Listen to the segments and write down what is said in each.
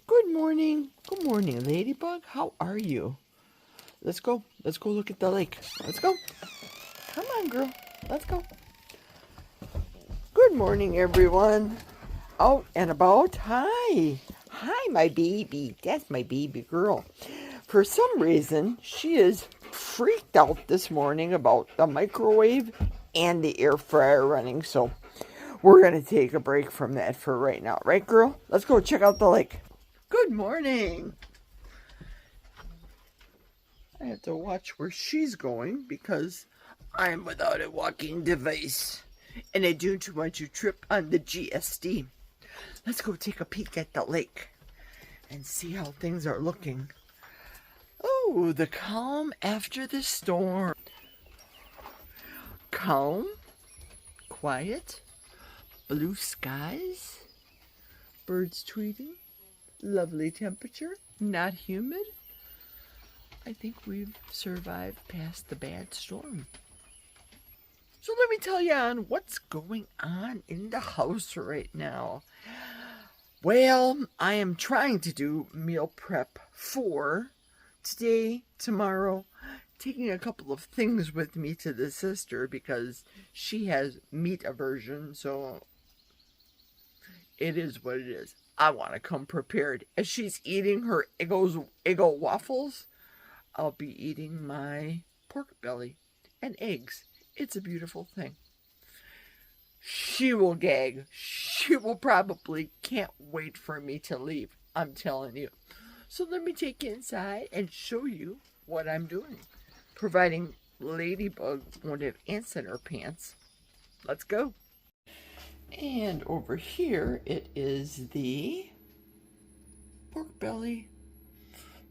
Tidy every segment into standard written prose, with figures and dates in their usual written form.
Good morning. Good morning, Ladybug. How are you? Let's go. Let's go look at the lake. Let's go. Come on, girl. Let's go. Good morning, everyone. Out and about. Hi. Hi, my baby. That's my baby girl. For some reason, she is freaked out this morning about the microwave and the air fryer running. So we're going to take a break from that for right now. Right, girl? Let's go check out the lake. Good morning. I have to watch where she's going because I'm without a walking device. And I don't want to trip on the GSD. Let's go take a peek at the lake and see how things are looking. Oh, the calm after the storm. Calm, quiet, blue skies, birds tweeting, lovely temperature, not humid. I think we've survived past the bad storm. So let me tell you on what's going on in the house right now. Well, I am trying to do meal prep for today, tomorrow, taking a couple of things with me to the sister because she has meat aversion, so it is what it is. I want to come prepared. As she's eating her Eggo waffles, I'll be eating my pork belly and eggs. It's a beautiful thing. She will gag. She will probably can't wait for me to leave. I'm telling you. So let me take you inside and show you what I'm doing. Providing Ladybug won't have ants in her pants. Let's go. And over here it is the pork belly.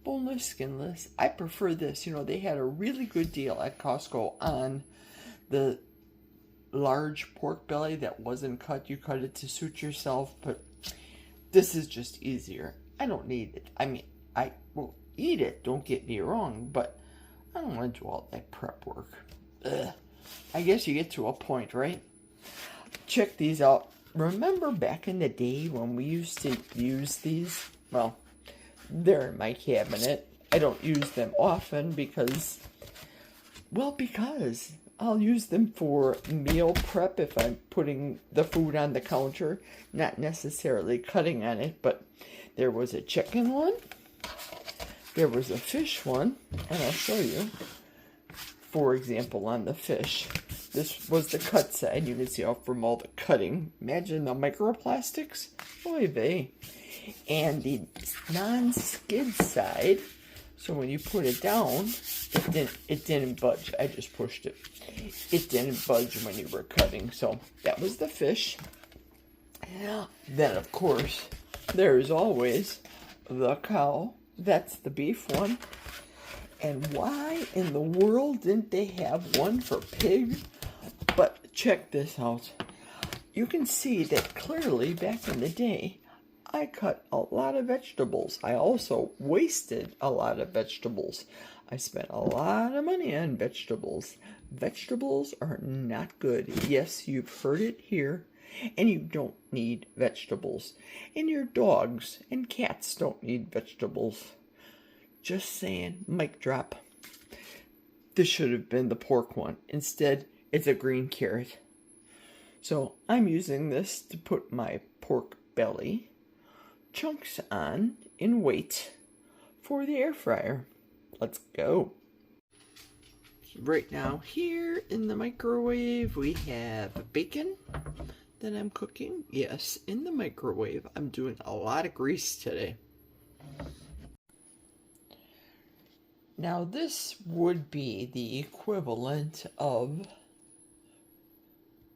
Boneless, skinless. I prefer this. You know, they had a really good deal at Costco on the large pork belly that wasn't cut. You cut it to suit yourself, but this is just easier. I don't need it. I mean, I will eat it, don't get me wrong, but I don't want to do all that prep work. Ugh. I guess you get to a point, right? Check these out. Remember back in the day when we used to use these? Well, they're in my cabinet. I don't use them often because I'll use them for meal prep if I'm putting the food on the counter, not necessarily cutting on it, but there was a chicken one, there was a fish one, and I'll show you. For example, on the fish, this was the cut side. You can see how from all the cutting. Imagine the microplastics. Oy vey. And the non-skid side, so when you put it down, it didn't budge. I just pushed it. It didn't budge when you were cutting. So that was the fish. Then, of course, there's always the cow. That's the beef one. And why in the world didn't they have one for pig? But check this out. You can see that clearly back in the day, I cut a lot of vegetables. I also wasted a lot of vegetables. I spent a lot of money on vegetables. Vegetables are not good. Yes, you've heard it here. And you don't need vegetables. And your dogs and cats don't need vegetables. Just saying, mic drop. This should have been the pork one. Instead, it's a green carrot. So I'm using this to put my pork belly chunks on in weight for the air fryer. Let's go. Right now here in the microwave we have bacon that I'm cooking. Yes, in the microwave. I'm doing a lot of grease today. Now this would be the equivalent of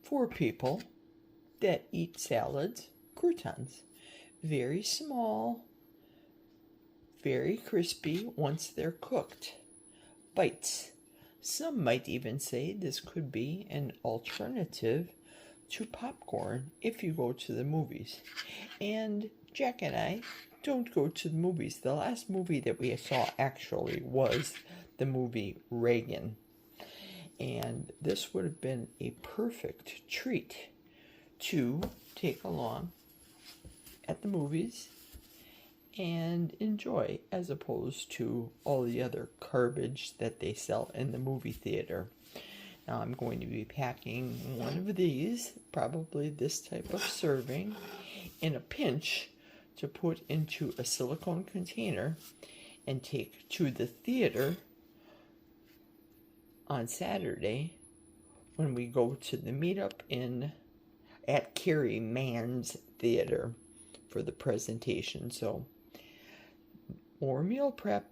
4 people that eat salads, croutons. Very small, very crispy once they're cooked. Bites. Some might even say this could be an alternative to popcorn if you go to the movies. And Jack and I don't go to the movies. The last movie that we saw actually was the movie Reagan. And this would have been a perfect treat to take along at the movies and enjoy, as opposed to all the other garbage that they sell in the movie theater. Now I'm going to be packing one of these, probably this type of serving, in a pinch to put into a silicone container and take to the theater on Saturday when we go to the meetup at Carrie Mann's Theater for the presentation. So more meal prep.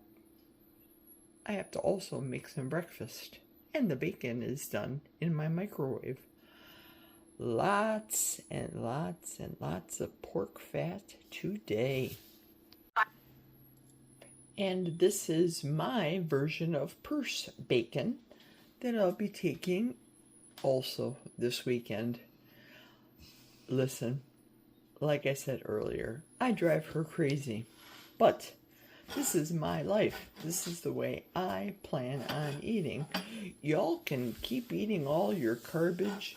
I have to also make some breakfast, and the bacon is done in my microwave. Lots and lots and lots of pork fat today. And this is my version of purse bacon that I'll be taking also this weekend. Listen, like I said earlier, I drive her crazy, but this is my life. This is the way I plan on eating. Y'all can keep eating all your garbage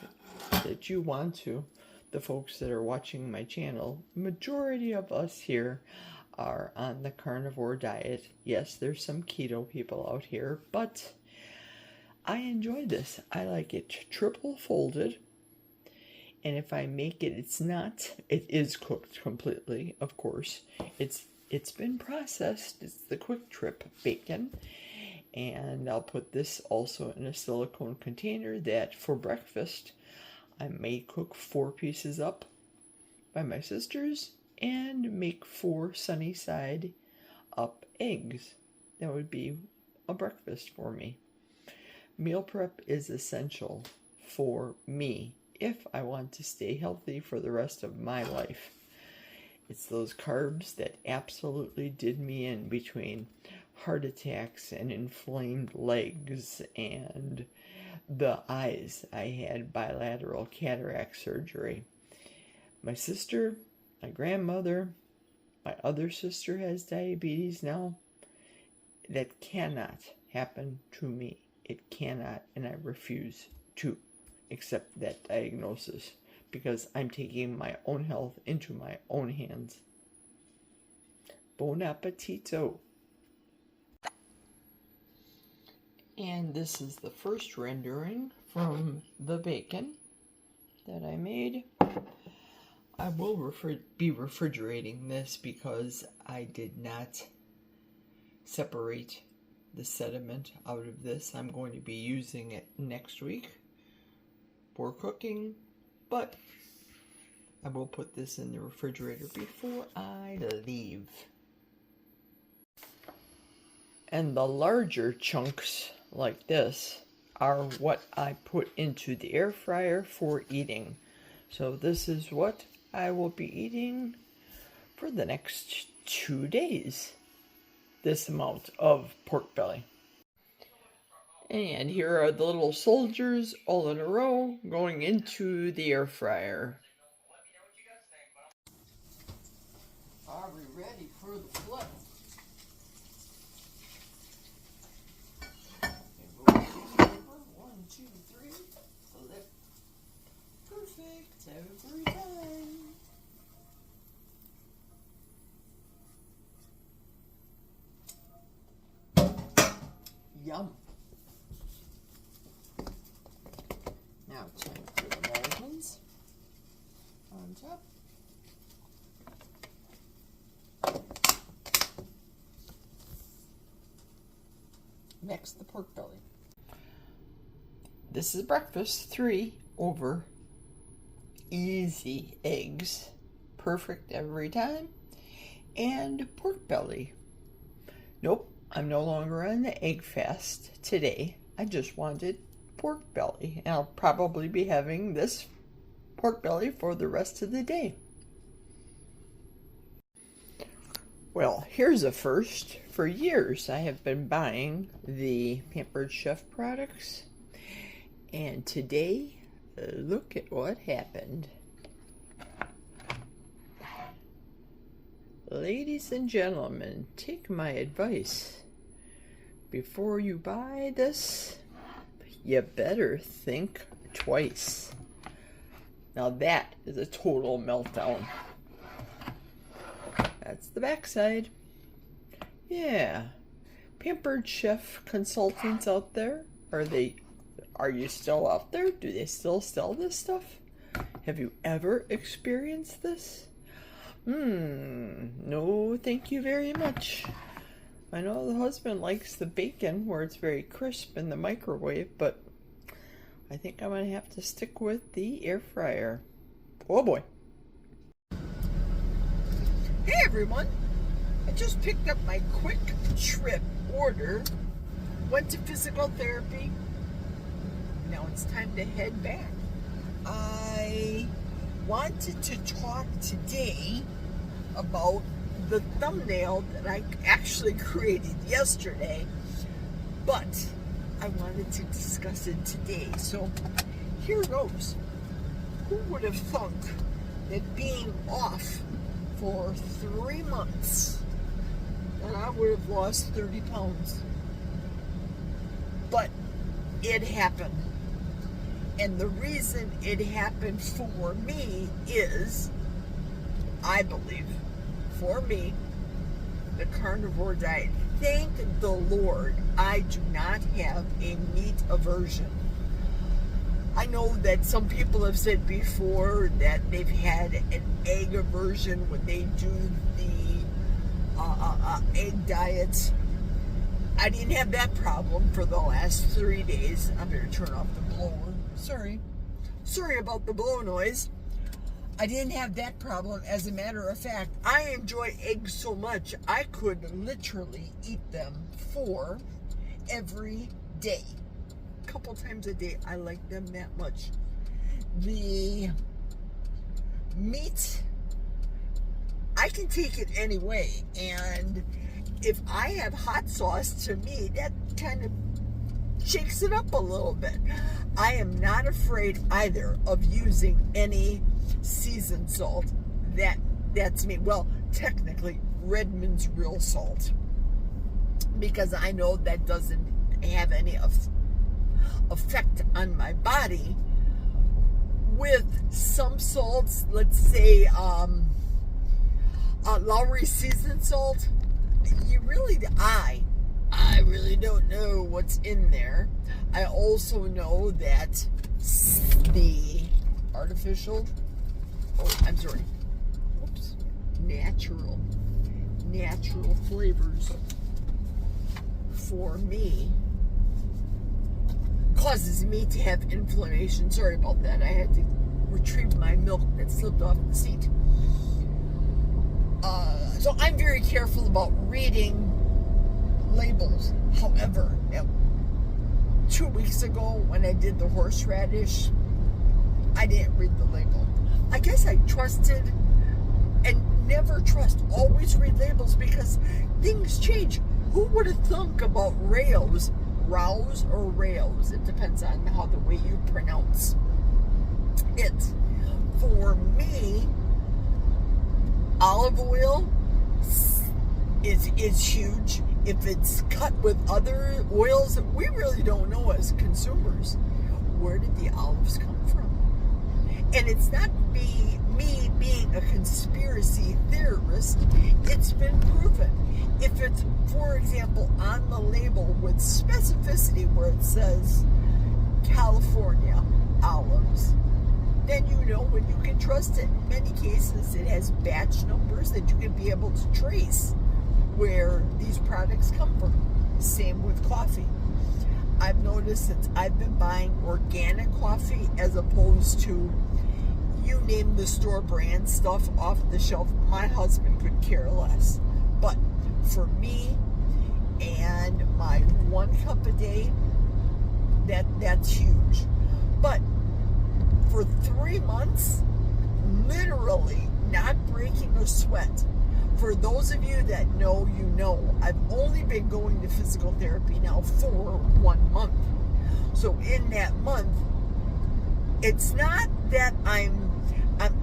that you want to. The folks that are watching my channel, majority of us here are on the carnivore diet. Yes, there's some keto people out here, but I enjoy this. I like it triple folded. And if I make it, it is cooked completely, of course. It's been processed. It's the Quick Trip bacon. And I'll put this also in a silicone container that for breakfast, I may cook 4 pieces up by my sisters and make 4 sunny side up eggs. That would be a breakfast for me. Meal prep is essential for me if I want to stay healthy for the rest of my life. It's those carbs that absolutely did me in between heart attacks and inflamed legs and the eyes. I had bilateral cataract surgery. My sister, my grandmother, my other sister has diabetes now. That cannot happen to me. It cannot, and I refuse to accept that diagnosis because I'm taking my own health into my own hands. Bon appetito. And this is the first rendering from the bacon that I made. I will be refrigerating this because I did not separate the sediment out of this. I'm going to be using it next week for cooking, but I will put this in the refrigerator before I leave. And the larger chunks like this are what I put into the air fryer for eating. So this is what I will be eating for the next 2 days. This amount of pork belly. And here are the little soldiers all in a row going into the air fryer. Are we ready for the flip? 1, 2, 3, flip. Perfect every time. Yum. Now time for the mulligans on top. Next, the pork belly. This is breakfast. 3 over easy eggs. Perfect every time. And pork belly. Nope, I'm no longer on the egg fast today. I just wanted pork belly. And I'll probably be having this pork belly for the rest of the day. Well, here's a first. For years, I have been buying the Pampered Chef products. And today, look at what happened. Ladies and gentlemen, take my advice. Before you buy this, you better think twice. Now that is a total meltdown. That's the backside. Yeah. Pampered Chef consultants out there. Are you still out there? Do they still sell this stuff? Have you ever experienced this? No, thank you very much. I know the husband likes the bacon where it's very crisp in the microwave, but I think I'm going to have to stick with the air fryer. Oh boy. Hey everyone. I just picked up my quick trip order, went to physical therapy. Now it's time to head back. I wanted to talk today about the thumbnail that I actually created yesterday, but I wanted to discuss it today. So here goes. Who would have thunk that being off for 3 months that I would have lost 30 pounds? But it happened. And the reason it happened for me is, I believe, for me, the carnivore diet. Thank the Lord I do not have a meat aversion. I know that some people have said before that they've had an egg aversion when they do the egg diet. I didn't have that problem for the last 3 days. I better turn off the blower. Sorry about the blow noise. I didn't have that problem. As a matter of fact, I enjoy eggs so much, I could literally eat them 4 every day. A couple times a day. I like them that much. The meat, I can take it any way. And if I have hot sauce, to me, that kind of shakes it up a little bit. I am not afraid either of using any seasoned salt. That's me. Well, technically, Redmond's real salt, because I know that doesn't have any effect on my body. With some salts, let's say Lowry seasoned salt, I really don't know what's in there. I also know that the artificial, natural flavors for me causes me to have inflammation. Sorry about that. I had to retrieve my milk that slipped off the seat. So I'm very careful about reading labels. However, 2 weeks ago when I did the horseradish, I didn't read the label. I guess I trusted, and never trust, always read labels, because things change. Who would have thunk about Rao's or Rao's? It depends on how the way you pronounce it. For me, olive oil is huge. If it's cut with other oils, we really don't know as consumers, where did the olives come from? And it's not me being a conspiracy theorist. It's been proven. If it's, for example, on the label with specificity where it says California olives, then you know when you can trust it. In many cases, it has batch numbers that you can be able to trace where these products come from. Same with coffee. I've noticed since I've been buying organic coffee as opposed to, you name the store brand stuff off the shelf, my husband could care less. But for me and my 1 cup a day, that's huge. But for 3 months, literally not breaking a sweat. For those of you that know, you know, I've only been going to physical therapy now for 1 month. So in that month, it's not that I'm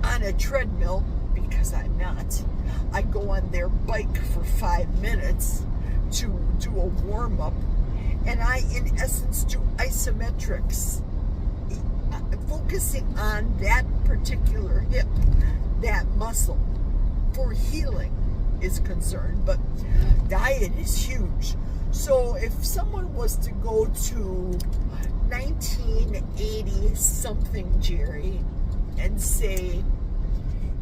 on a treadmill, because I'm not. I go on their bike for 5 minutes to do a warm-up, and I, in essence, do isometrics, focusing on that particular hip, that muscle, for healing. is concerned, but diet is huge. So if someone was to go to 1980 something, Jerry, and say,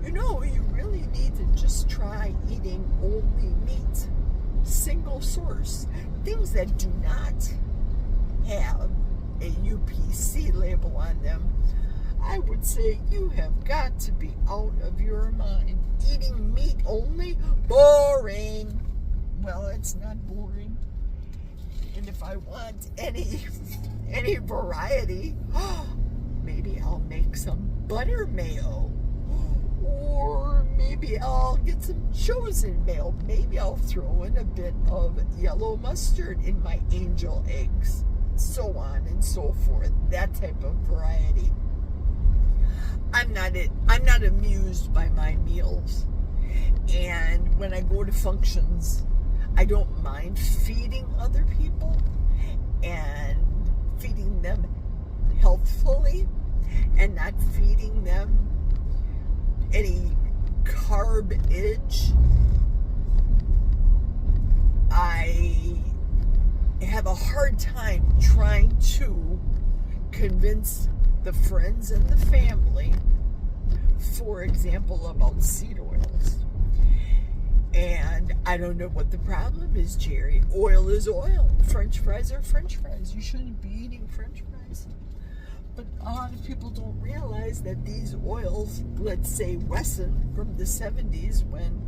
you know, you really need to just try eating only meat, single source, things that do not have a UPC label on them, I would say you have got to be out of your mind. Eating meat only? Boring. Well, it's not boring. And if I want any variety, maybe I'll make some butter mayo. Or maybe I'll get some chosen mayo. Maybe I'll throw in a bit of yellow mustard in my angel eggs. So on and so forth. That type of variety. I'm not amused by my meals. And when I go to functions, I don't mind feeding other people and feeding them healthfully and not feeding them any garbage. I have a hard time trying to convince the friends and the family, for example, about seed oils. And I don't know what the problem is, Jerry. Oil is oil. French fries are French fries. You shouldn't be eating French fries. But a lot of people don't realize that these oils, let's say Wesson from the 70s when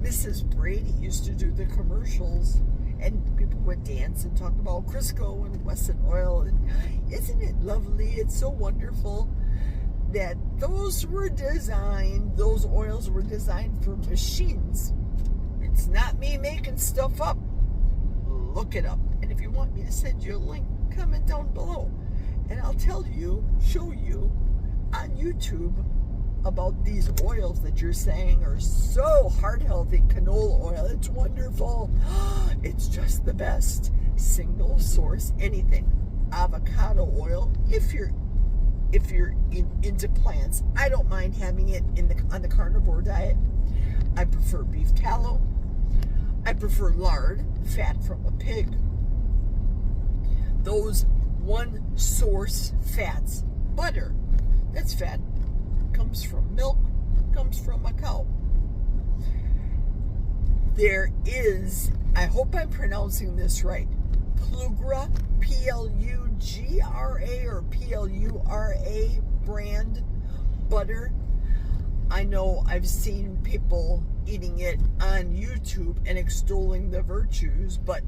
Mrs. Brady used to do the commercials, and people would dance and talk about Crisco and Wesson oil. And isn't it lovely? It's so wonderful that those oils were designed for machines. It's not me making stuff up. Look it up. And if you want me to send you a link, comment down below. And I'll show you on YouTube about these oils that you're saying are so heart healthy. Canola oil, it's wonderful. It's just the best. Single source anything. Avocado oil, if you're into plants. I don't mind having it on the carnivore diet. I prefer beef tallow. I prefer lard, fat from a pig. Those one source fats. Butter, that's fat. Comes from milk, comes from a cow. There is, I hope I'm pronouncing this right, Plugra, P-L-U-G-R-A or P-L-U-R-A brand butter. I know I've seen people eating it on YouTube and extolling the virtues, but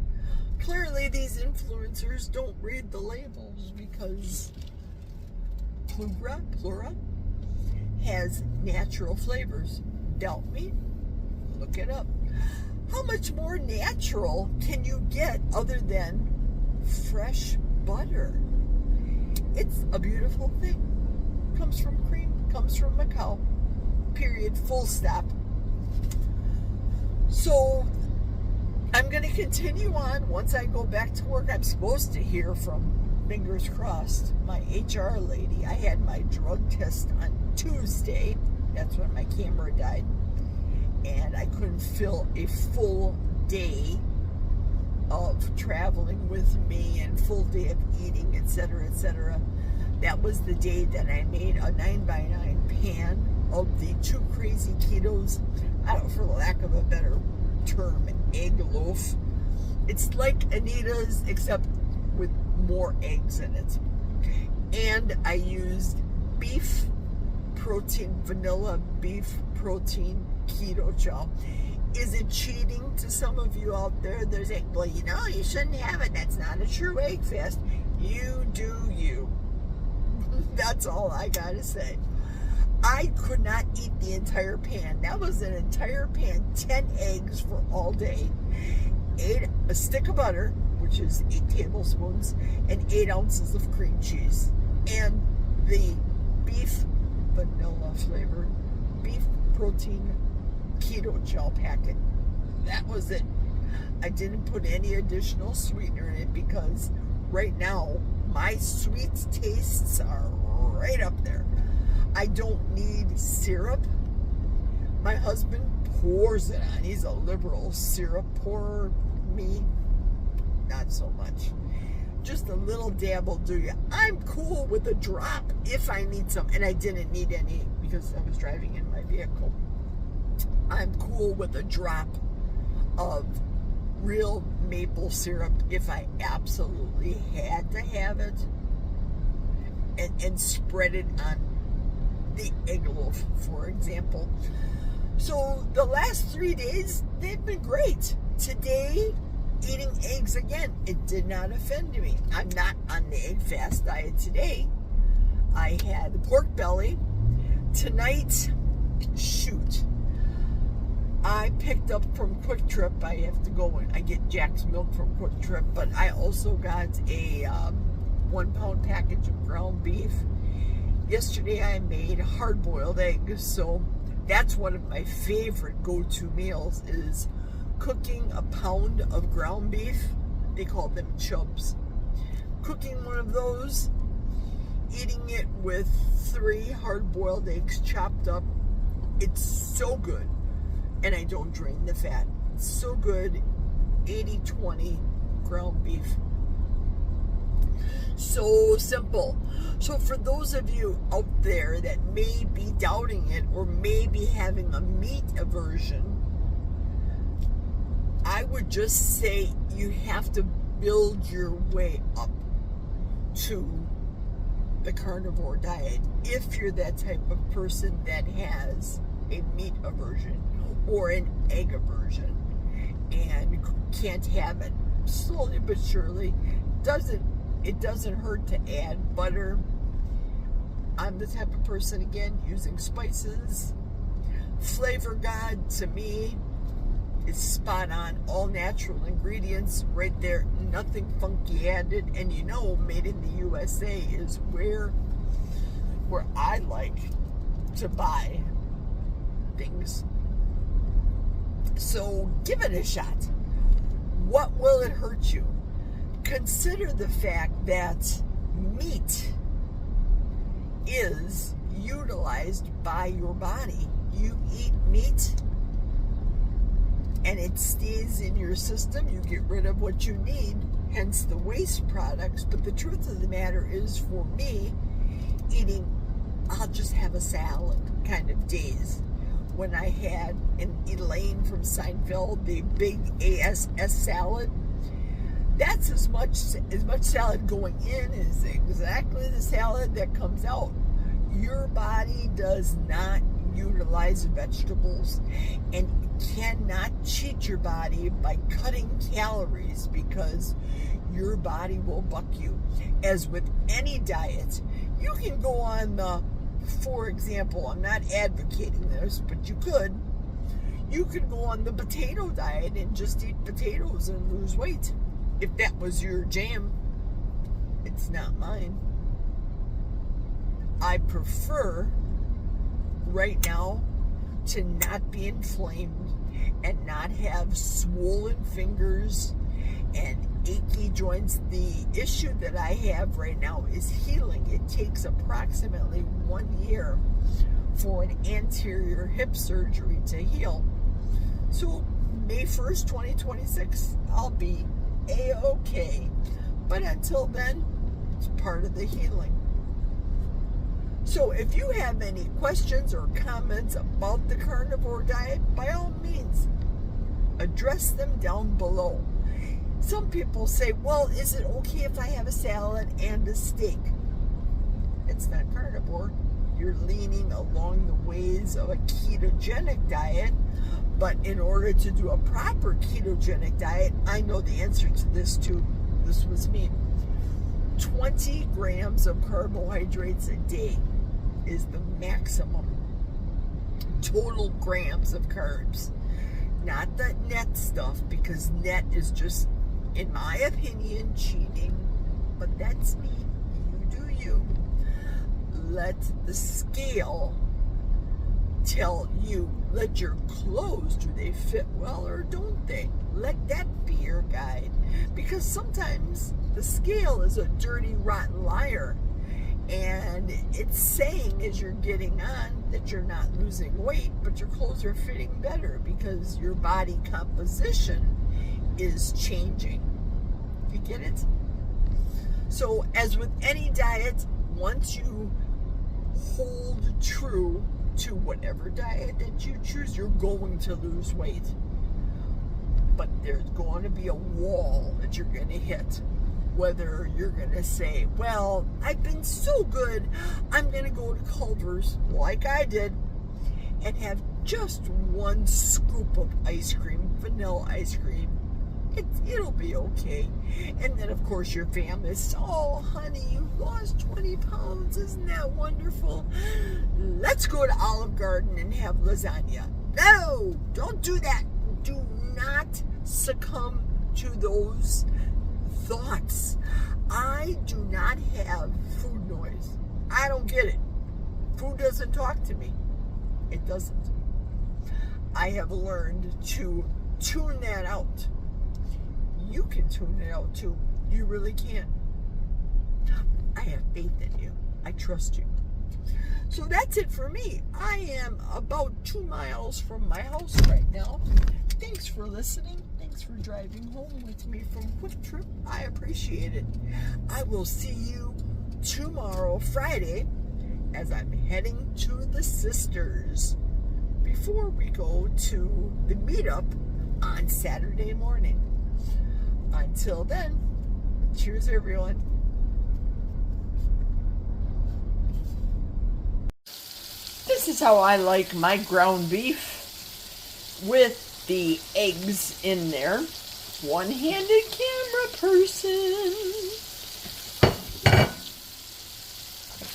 clearly these influencers don't read the labels, because Plura has natural flavors. Doubt me? Look it up. How much more natural can you get other than fresh butter? It's a beautiful thing. Comes from cream, comes from a cow. Period. Full stop. So I'm going to continue on. Once I go back to work, I'm supposed to hear from, fingers crossed, my HR lady. I had my drug test on Tuesday. That's when my camera died. And I couldn't fill a full day of traveling with me and full day of eating, etc., etc. That was the day that I made a 9x9 pan of the Two Crazy Ketos, I don't know, for lack of a better term, egg loaf. It's like Anita's, except with more eggs in it. And I used beef protein, vanilla beef protein keto chow. Is it cheating to some of you out there? They're saying, well, you know, you shouldn't have it. That's not a true egg fast. You do you. That's all I gotta say. I could not eat the entire pan. That was an entire pan, 10 eggs for all day, a stick of butter, which is 8 tablespoons, and 8 ounces of cream cheese, and the beef vanilla flavored beef protein keto gel packet. That was it. I didn't put any additional sweetener in it because right now my sweet tastes are right up there. I don't need syrup. My husband pours it on. He's a liberal syrup pourer. Me, not so much. Just a little dab will do you. I'm cool with a drop if I need some, and I didn't need any because I was driving in my vehicle. I'm cool with a drop of real maple syrup if I absolutely had to have it, and spread it on the egg loaf, for example. So the last 3 days, they've been great. Today, eating eggs again, it did not offend me. I'm not on the egg fast diet today. I had the pork belly. Tonight, shoot, I picked up from Quick Trip. I have to go and I get Jack's milk from Quick Trip, but I also got a 1 pound package of ground beef. Yesterday I made hard-boiled eggs, so that's one of my favorite go-to meals is cooking a pound of ground beef. They call them chubs. Cooking one of those, eating it with 3 hard-boiled eggs chopped up. It's so good. And I don't drain the fat. It's so good. 80-20 ground beef. So simple. So for those of you out there that may be doubting it or may be having a meat aversion, I would just say you have to build your way up to the carnivore diet if you're that type of person that has a meat aversion or an egg aversion and can't have it. Slowly but surely, it doesn't hurt to add butter. I'm the type of person, again, using spices. Flavor God, to me, is spot on. All natural ingredients right there. Nothing funky added. And you know, made in the USA is where I like to buy things. So give it a shot. What will it hurt you? Consider the fact that meat is utilized by your body. You eat meat and it stays in your system. You get rid of what you need, hence the waste products. But the truth of the matter is, for me, eating, I'll just have a salad kind of days. When I had an Elaine from Seinfeld, the big ASS salad, that's as much salad going in as exactly the salad that comes out. Your body does not utilize vegetables and cannot cheat your body by cutting calories, because your body will buck you. As with any diet, you can go on the, for example, I'm not advocating this, but you could go on the potato diet and just eat potatoes and lose weight. If that was your jam. It's not mine. I prefer right now to not be inflamed and not have swollen fingers and achy joints. The issue that I have right now is healing. It takes approximately 1 year for an anterior hip surgery to heal. So May 1st, 2026, I'll be A-okay. But until then, it's part of the healing. So if you have any questions or comments about the carnivore diet, by all means, address them down below. Some people say, well, is it okay if I have a salad and a steak? It's not carnivore. You're leaning along the ways of a ketogenic diet. But in order to do a proper ketogenic diet, I know the answer to this too. This was me. 20 grams of carbohydrates a day is the maximum total grams of carbs. Not the net stuff, because net is just, in my opinion, cheating. But that's me. You do you. Let the scale tell you. Let your clothes, do they fit well or don't they? Let that be your guide. Because sometimes the scale is a dirty, rotten liar. And it's saying as you're getting on that you're not losing weight, but your clothes are fitting better because your body composition is changing. You get it? So as with any diet, once you hold true to whatever diet that you choose, you're going to lose weight. But there's going to be a wall that you're going to hit. Whether you're going to say, well, I've been so good, I'm going to go to Culver's like I did and have just one scoop of ice cream, vanilla ice cream. It'll be okay. And then, of course, your family says, oh, honey, you lost 20 pounds. Isn't that wonderful? Let's go to Olive Garden and have lasagna. No, don't do that. Do not succumb to those thoughts. I do not have food noise. I don't get it. Food doesn't talk to me. It doesn't. I have learned to tune that out. You can tune it out too. You really can. I have faith in you. I trust you. So that's it for me. I am about 2 miles from my house right now. Thanks for listening. Thanks for driving home with me from Quick Trip. I appreciate it. I will see you tomorrow, Friday, as I'm heading to the Sisters before we go to the meetup on Saturday morning. Until then, cheers, everyone. This is how I like my ground beef with the eggs in there. One-handed camera person.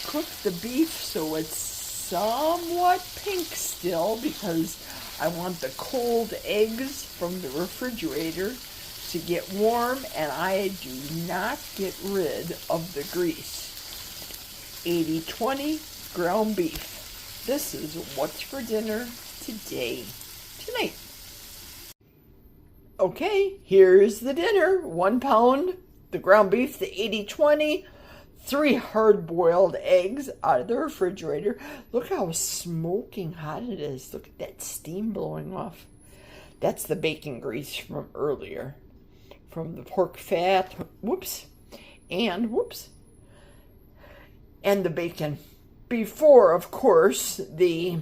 Cook the beef so it's somewhat pink still because I want the cold eggs from the refrigerator to get warm, and I do not get rid of the grease. 80-20 ground beef. This is what's for dinner tonight. Okay, here's the dinner. 1 pound, the ground beef, the 80-20, 3 hard-boiled eggs out of the refrigerator. Look how smoking hot it is. Look at that steam blowing off. That's the bacon grease from earlier. From the pork fat, and the bacon. Before, of course, the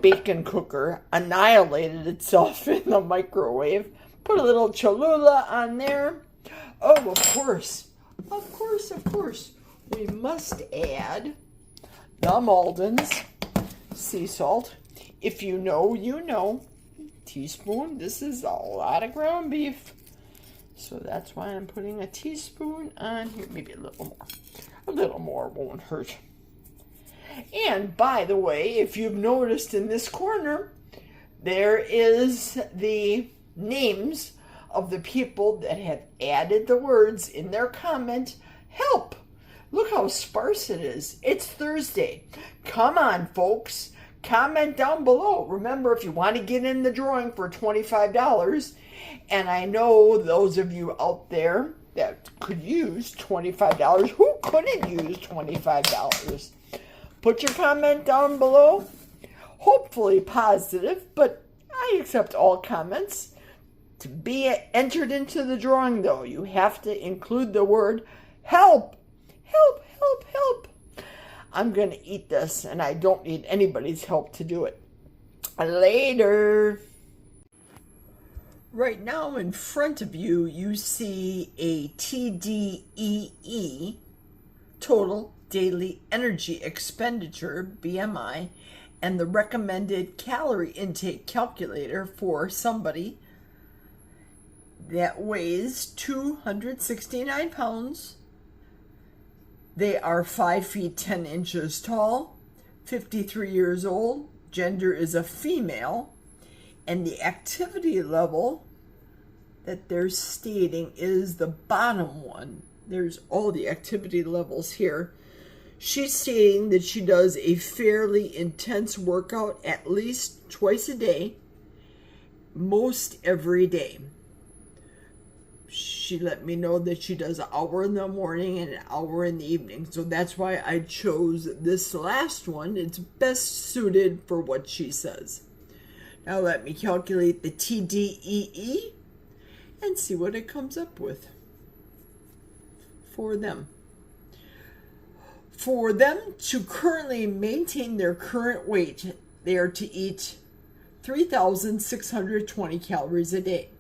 bacon cooker annihilated itself in the microwave. Put a little Cholula on there. Oh, of course, we must add the Malden's sea salt. If you know, you know. Teaspoon. This is a lot of ground beef. So that's why I'm putting a teaspoon on here. Maybe a little more. A little more won't hurt. And by the way, if you've noticed in this corner, there is the names of the people that have added the words in their comment, help. Look how sparse it is. It's Thursday. Come on, folks. Comment down below. Remember, if you want to get in the drawing for $25, and I know those of you out there that could use $25, who couldn't use $25? Put your comment down below. Hopefully positive, but I accept all comments. To be entered into the drawing, though, you have to include the word help. Help, help, help. I'm going to eat this, and I don't need anybody's help to do it. Later. Right now in front of you, you see a TDEE, Total Daily Energy Expenditure, BMI, and the recommended calorie intake calculator for somebody that weighs 269 pounds. They are 5 feet 10 inches tall, 53 years old, gender is a female, and the activity level that they're stating is the bottom one. There's all the activity levels here. She's stating that she does a fairly intense workout at least twice a day, most every day. she let me know that she does an hour in the morning and an hour in the evening. So that's why I chose this last one. It's best suited for what she says. Now let me calculate the TDEE and see what it comes up with for them. For them to currently maintain their current weight, they are to eat 3,620 calories a day.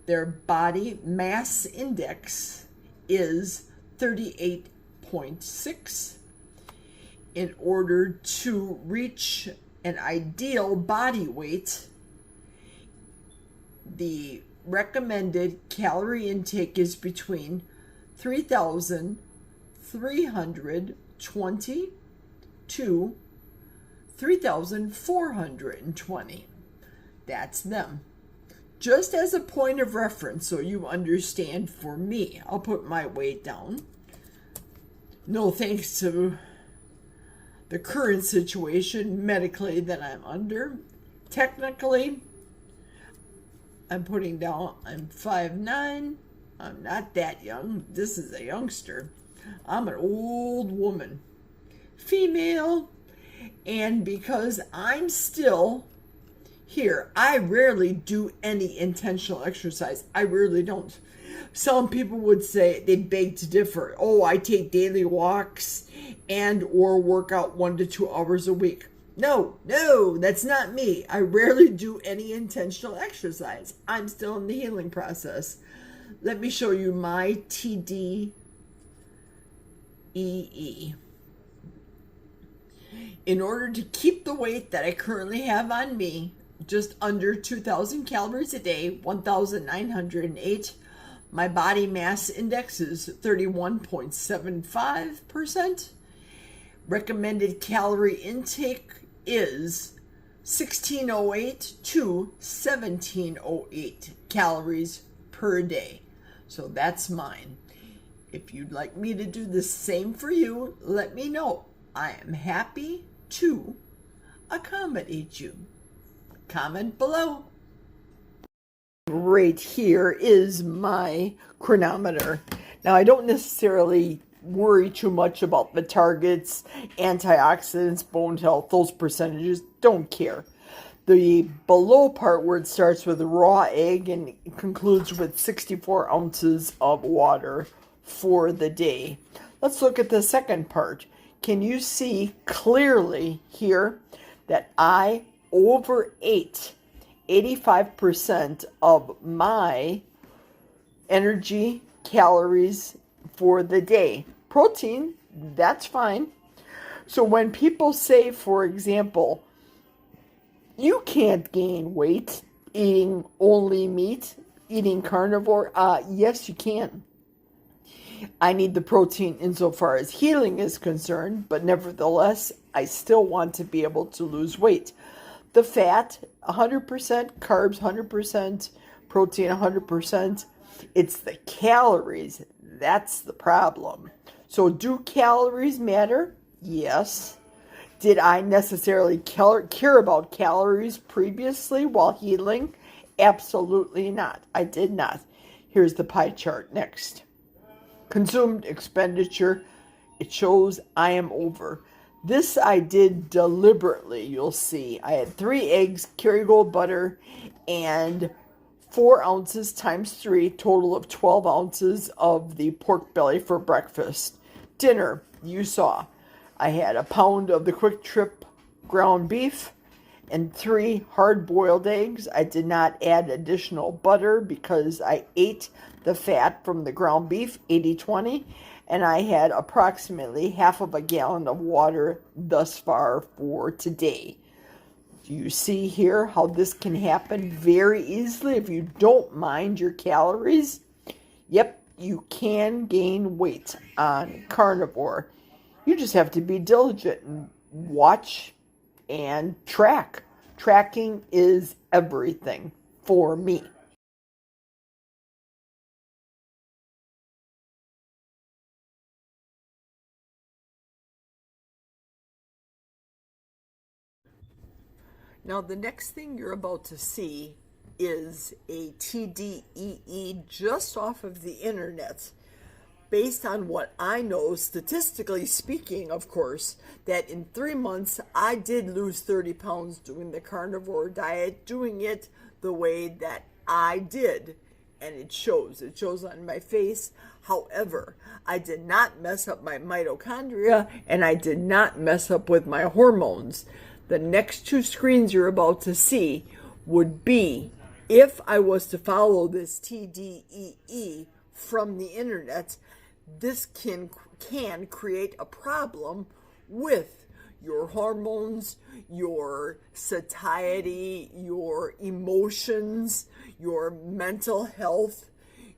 Their body mass index is 38.6. In order to reach an ideal body weight, the recommended calorie intake is between 3,320 to 3,420. That's them. Just as a point of reference, so you understand, for me, I'll put my weight down. No thanks to the current situation medically that I'm under. Technically, I'm putting down, I'm 5'9". I'm not that young. This is a youngster. I'm an old woman. Female. And because I'm still here, I rarely do any intentional exercise. I rarely don't. Some people would say, they'd beg to differ. Oh, I take daily walks and or work out 1 to 2 hours a week. No, that's not me. I rarely do any intentional exercise. I'm still in the healing process. Let me show you my TDEE. In order to keep the weight that I currently have on me, just under 2,000 calories a day, 1,908, my body mass index is 31.75%. Recommended calorie intake is 1,608 to 1,708 calories per day. So that's mine. If you'd like me to do the same for you, let me know. I am happy to accommodate you. Comment below. Right here is my chronometer. Now, I don't necessarily worry too much about the targets, antioxidants, bone health, those percentages. Don't care. The below part where it starts with a raw egg and concludes with 64 ounces of water for the day. Let's look at the second part. Can you see clearly here that I overate 85% of my energy calories for the day? Protein, that's fine. So when people say, for example, you can't gain weight eating only meat, eating carnivore, yes, you can. I need the protein insofar as healing is concerned, but nevertheless, I still want to be able to lose weight. The fat, 100%, carbs, 100%, protein, 100%. It's the calories. That's the problem. So do calories matter? Yes. Did I necessarily care about calories previously while healing? Absolutely not. I did not. Here's the pie chart next. Consumed expenditure, it shows I am over. This I did deliberately, you'll see. I had 3 eggs, Kerrygold butter, and 4 ounces times 3, total of 12 ounces of the pork belly for breakfast. Dinner, you saw. I had a pound of the Quick Trip ground beef and 3 hard-boiled eggs. I did not add additional butter because I ate the fat from the ground beef, 80-20, and I had approximately half of a gallon of water thus far for today. Do you see here how this can happen very easily if you don't mind your calories? Yep, you can gain weight on carnivore. You just have to be diligent and watch and track. Tracking is everything for me. Now, the next thing you're about to see is a TDEE just off of the internet. Based on what I know, statistically speaking, of course, that in 3 months I did lose 30 pounds doing the carnivore diet, doing it the way that I did. And it shows. It shows on my face. However, I did not mess up my mitochondria and I did not mess up with my hormones. The next 2 screens you're about to see would be if I was to follow this TDEE from the internet. This can create a problem with your hormones, your satiety, your emotions, your mental health,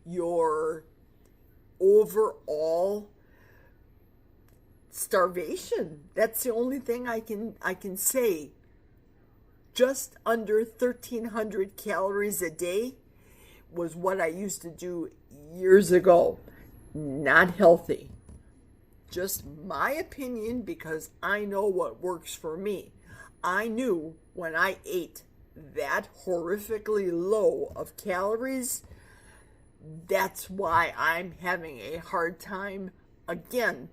your overall starvation. That's the only thing I can say. Just under 1,300 calories a day was what I used to do years ago. Not healthy. Just my opinion, because I know what works for me. I knew when I ate that horrifically low of calories, that's why I'm having a hard time again.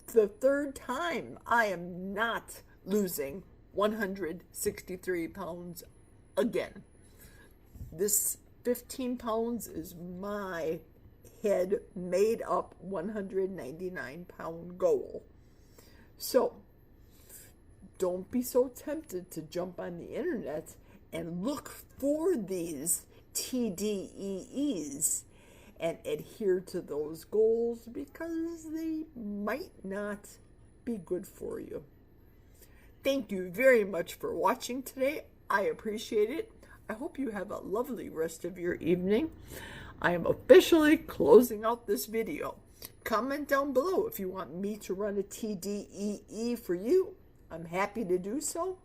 The 3rd time I am not losing 163 pounds again. This 15 pounds is my head made up 199 pound goal. So don't be so tempted to jump on the internet and look for these TDEEs and adhere to those goals, because they might not be good for you. Thank you very much for watching today. I appreciate it. I hope you have a lovely rest of your evening. I am officially closing out this video. Comment down below if you want me to run a TDEE for you. I'm happy to do so.